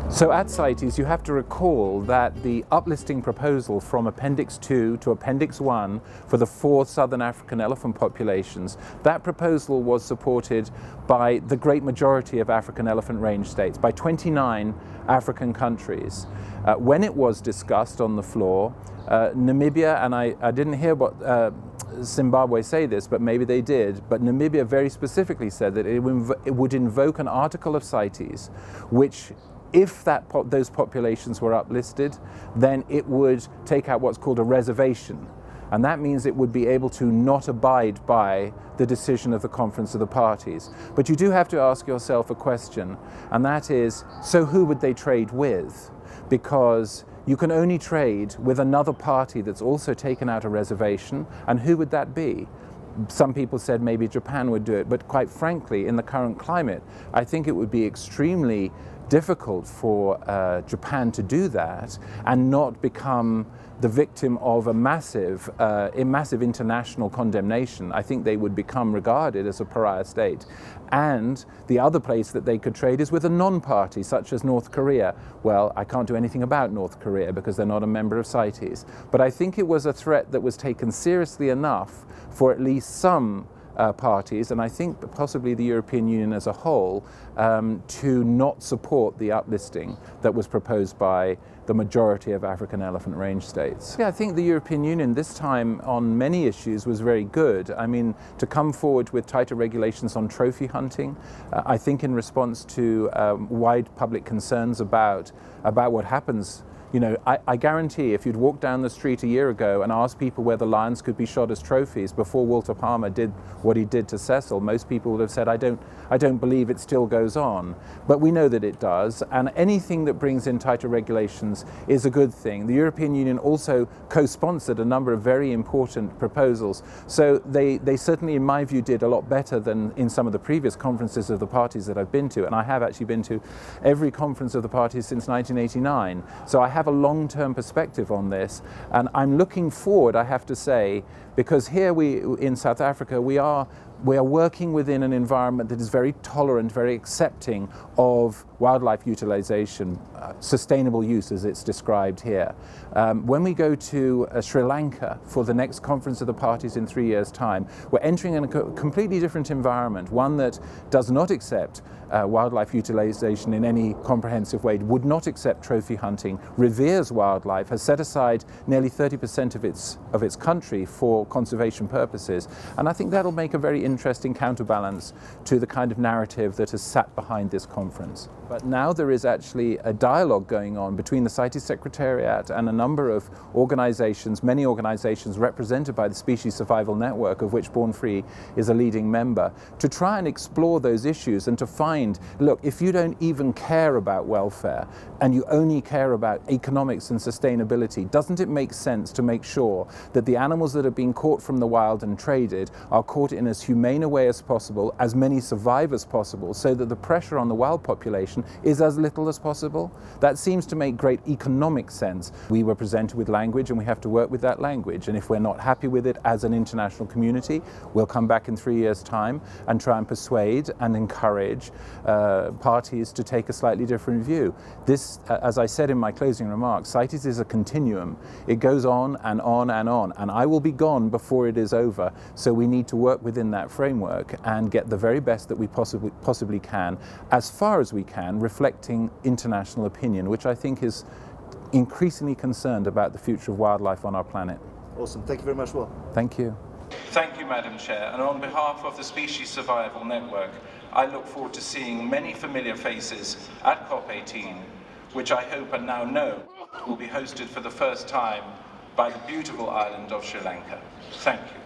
So at CITES, you have to recall that the uplisting proposal from Appendix 2 to Appendix 1 for the 4 southern African elephant populations, that proposal was supported by the great majority of African elephant range states, by 29 African countries. When it was discussed on the floor, Namibia, and I didn't hear what Zimbabwe say this, but maybe they did, but Namibia very specifically said that it would invoke an article of CITES which, if those populations were uplisted, then it would take out what's called a reservation. And that means it would be able to not abide by the decision of the Conference of the Parties. But you do have to ask yourself a question, and that is, so who would they trade with? Because you can only trade with another party that's also taken out a reservation, and who would that be? Some people said maybe Japan would do it, but quite frankly, in the current climate, I think it would be extremely difficult for Japan to do that and not become the victim of a massive international condemnation. I think they would become regarded as a pariah state. And the other place that they could trade is with a non-party, such as North Korea. Well, I can't do anything about North Korea because they're not a member of CITES. But I think it was a threat that was taken seriously enough for at least some parties, and I think possibly the European Union as a whole, to not support the uplisting that was proposed by the majority of African elephant range states. Yeah, I think the European Union this time on many issues was very good. I mean, to come forward with tighter regulations on trophy hunting, I think in response to wide public concerns about what happens. You know, I guarantee if you'd walked down the street a year ago and asked people whether lions could be shot as trophies before Walter Palmer did what he did to Cecil, most people would have said, I don't believe it still goes on. But we know that it does, and anything that brings in tighter regulations is a good thing. The European Union also co-sponsored a number of very important proposals. So they certainly, in my view, did a lot better than in some of the previous conferences of the parties that I've been to, and I have actually been to every conference of the parties since 1989. So I have a long-term perspective on this, and I'm looking forward, I have to say, because here in South Africa we are working within an environment that is very tolerant, very accepting of wildlife utilization, sustainable use as it's described here. When we go to Sri Lanka for the next Conference of the Parties in 3 years' time, we're entering in a completely different environment, one that does not accept wildlife utilization in any comprehensive way, would not accept trophy hunting, reveres wildlife, has set aside nearly 30% of its country for conservation purposes, and I think that'll make a very interesting counterbalance to the kind of narrative that has sat behind this conference. But now there is actually a dialogue going on between the CITES Secretariat and a number of organizations, many organizations represented by the Species Survival Network, of which Born Free is a leading member, to try and explore those issues and to find, look, if you don't even care about welfare and you only care about economics and sustainability, doesn't it make sense to make sure that the animals that are being caught from the wild and traded are caught in as humane a way as possible, as many survive as possible, so that the pressure on the wild population is as little as possible? That seems to make great economic sense. We were presented with language and we have to work with that language, and if we're not happy with it as an international community, we'll come back in 3 years' time and try and persuade and encourage parties to take a slightly different view. This, as I said in my closing remarks, CITES is a continuum. It goes on and on and on, and I will be gone before it is over, so we need to work within that framework and get the very best that we possibly can, as far as we can, reflecting international opinion, which I think is increasingly concerned about the future of wildlife on our planet. Awesome. Thank you very much, Will. Thank you. Thank you, Madam Chair, and on behalf of the Species Survival Network, I look forward to seeing many familiar faces at Cop18, which I hope and now know will be hosted for the first time by the beautiful island of Sri Lanka. Thank you.